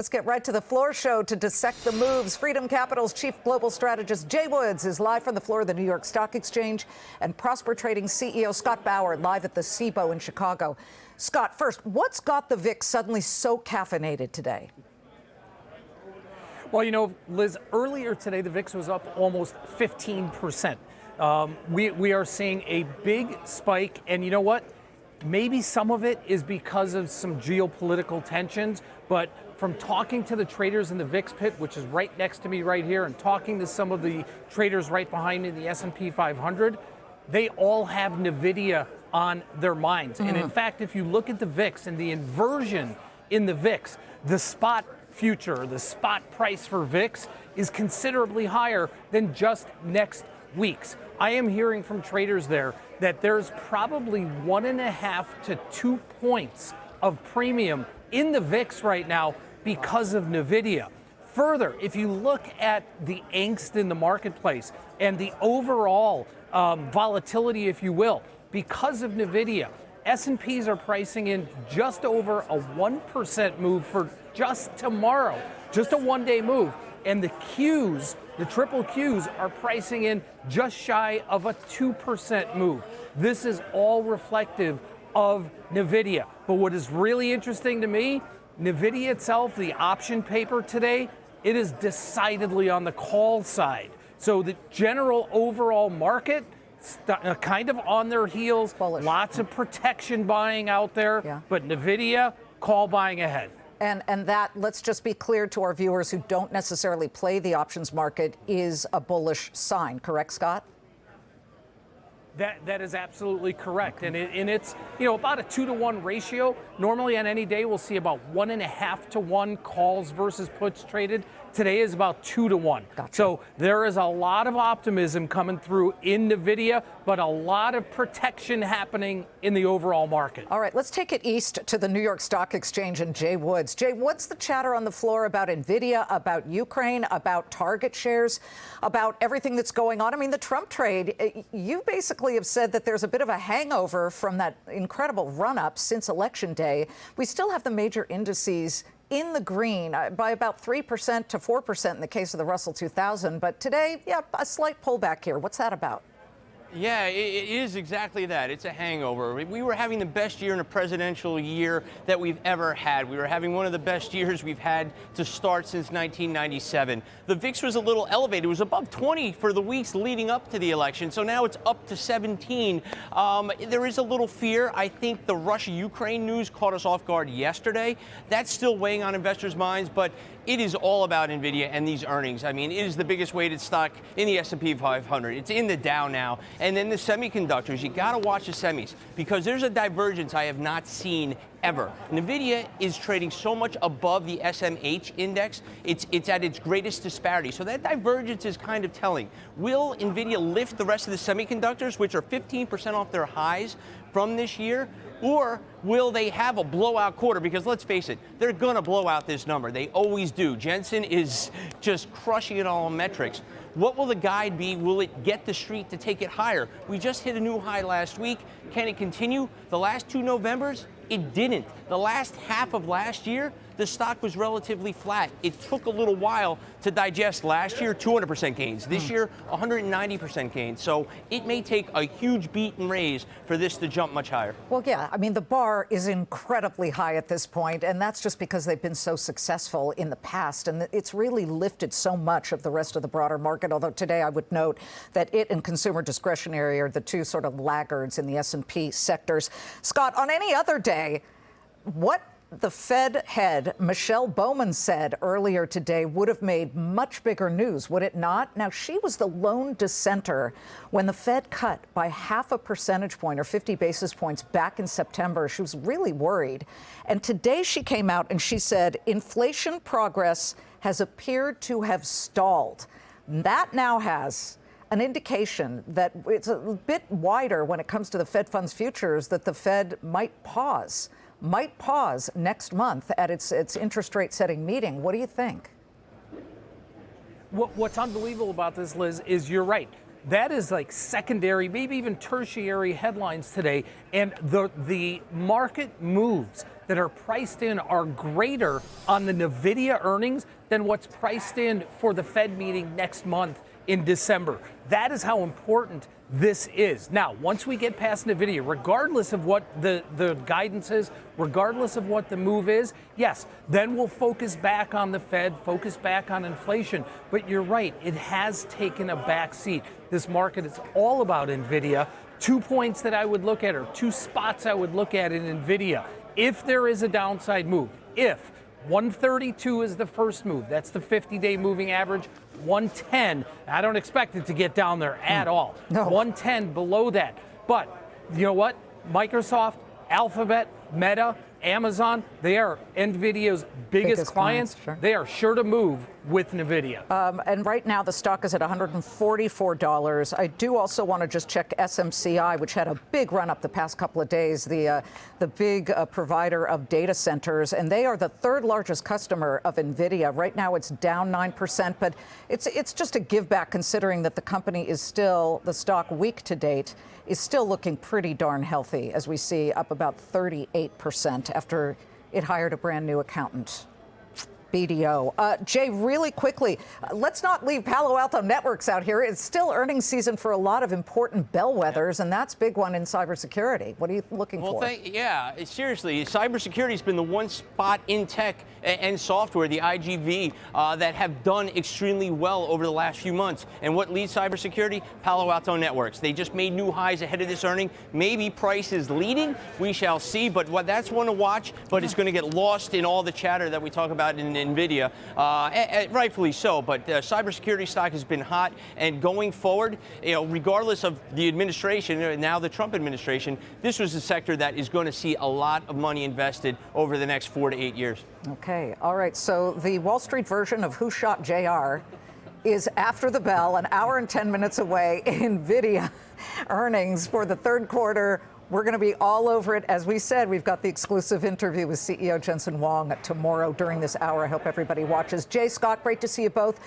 Let's get right to the floor show to dissect the moves. Freedom Capital's chief global strategist Jay Woods is live from the floor of the New York Stock Exchange, and Prosper Trading CEO Scott Bauer live at the SIBO in Chicago. Scott, first, what's got the VIX suddenly so caffeinated today? Well, you know, Liz, earlier today, the VIX was up almost 15%. We are seeing a big spike, and you know what? Maybe some of it is because of some geopolitical tensions, but from talking to the traders in the VIX pit, which is right next to me right here, and talking to some of the traders right behind me in the S&P 500, they all have NVIDIA on their minds. And in fact, if you look at the VIX and the inversion in the VIX, the spot future, the spot price for VIX is considerably higher than just next week's. I am hearing from traders there that there's probably 1.5 to 2 points of premium in the VIX right now because of NVIDIA. Further, if you look at the angst in the marketplace and the overall volatility, if you will, because of NVIDIA, S&Ps are pricing in just over a 1% move for just tomorrow, just a one-day move. And the Qs, the triple Qs, are pricing in just shy of a 2% move. This is all reflective of NVIDIA. But what is really interesting to me, NVIDIA itself, the option paper today, it is decidedly on the call side. So the general overall market, kind of on their heels, bullish. Lots of protection buying out there, but NVIDIA, call buying ahead. And that, let's just be clear to our viewers who don't necessarily play the options market, is a bullish sign. Correct, Scott? That is absolutely correct. And it's, you know, about a 2-to-1 ratio. Normally on any day, we'll see about 1.5 to 1 calls versus puts traded. Today is about 2 to 1. Gotcha. So there is a lot of optimism coming through in NVIDIA, but a lot of protection happening in the overall market. All right, let's take it east to the New York Stock Exchange and Jay Woods. Jay, what's the chatter on the floor about NVIDIA, about Ukraine, about Target shares, about everything that's going on? I mean, the Trump trade, you basically have said that there's a bit of a hangover from that incredible run-up since Election Day. We still have the major indices in the green by about 3% to 4% in the case of the Russell 2000. But today, a slight pullback here. What's that about? Yeah, it is exactly that. It's a hangover. We were having the best year in a presidential year that we've ever had. We were having one of the best years we've had to start since 1997. The VIX was a little elevated. It was above 20 for the weeks leading up to the election, so now it's up to 17. There is a little fear. I think the Russia-Ukraine news caught us off guard yesterday. That's still weighing on investors' minds, but it is all about NVIDIA and these earnings. I mean, it is the biggest weighted stock in the S&P 500. It's in the Dow now. And then the semiconductors, you got to watch the semis because there's a divergence I have not seen ever. NVIDIA is trading so much above the SMH index, it's at its greatest disparity. So that divergence is kind of telling. Will NVIDIA lift the rest of the semiconductors, which are 15% off their highs from this year? Or will they have a blowout quarter? Because let's face it, they're going to blow out this number. They always do. Jensen is just crushing it all on metrics. What will the guide be? Will it get the street to take it higher? We just hit a new high last week. Can it continue? The last 2 Novembers, it didn't. The last half of last year, the stock was relatively flat. It took a little while to digest. Last year, 200% gains. This year, 190% gains. So it may take a huge beat and raise for this to jump much higher. Well, yeah, I mean, the bar is incredibly high at this point, and that's just because they've been so successful in the past, and it's really lifted so much of the rest of the broader market, although today I would note that it and consumer discretionary are the two sort of laggards in the S&P sectors. Scott, on any other day, what the Fed head, Michelle Bowman, said earlier today would have made much bigger news, would it not? Now, she was the lone dissenter when the Fed cut by 0.5 percentage point or 50 basis points back in September. She was really worried. And today she came out and she said inflation progress has appeared to have stalled. That now has an indication that it's a bit wider when it comes to the Fed funds futures, that the Fed might pause next month at its interest rate setting meeting. What do you think? What's unbelievable about this, Liz, is you're right. That is like secondary, maybe even tertiary headlines today, and the market moves that are priced in are greater on the NVIDIA earnings than what's priced in for the Fed meeting next month in December. That is how important this is. Now, once we get past NVIDIA, regardless of what the guidance is, regardless of what the move is, yes, then we'll focus back on the Fed, focus back on inflation. But you're right, it has taken a back seat. This market is all about NVIDIA. 2 points that I would look at, or 2 spots I would look at in NVIDIA. If there is a downside move, if 132 is the first move, that's the 50-day moving average. 110, I don't expect it to get down there at all. No. 110 below that. But you know what? Microsoft, Alphabet, Meta, Amazon, they are NVIDIA's biggest clients. Sure. They are sure to move with NVIDIA. And right now the stock is at $144. I do also want to just check SMCI, which had a big run up the past couple of days, the big provider of data centers, and they are the 3rd largest customer of NVIDIA. Right now it's down 9%, but it's just a give back considering that the company is still, the stock week to date, is still looking pretty darn healthy, as we see up about 38% after it hired a brand new accountant. BDO. Jay, really quickly, let's not leave Palo Alto Networks out here. It's still earnings season for a lot of important bellwethers, and that's a big one in cybersecurity. What are you looking for? Yeah, seriously, cybersecurity has been the one spot in tech and software, the IGV, that have done extremely well over the last few months. And what leads cybersecurity? Palo Alto Networks. They just made new highs ahead of this earning. Maybe price is leading. We shall see. But that's one to watch. But it's going to get lost in all the chatter that we talk about in NVIDIA, rightfully so. But cybersecurity stock has been hot, and going forward, regardless of the administration, now the Trump administration, this was a sector that is going to see a lot of money invested over the next 4 to 8 years. Okay, all right. So the Wall Street version of Who Shot JR is after the bell, an hour and 10 minutes away. NVIDIA earnings for the 3rd quarter. We're going to be all over it. As we said, we've got the exclusive interview with CEO Jensen Huang tomorrow during this hour. I hope everybody watches. Jay, Scott, great to see you both.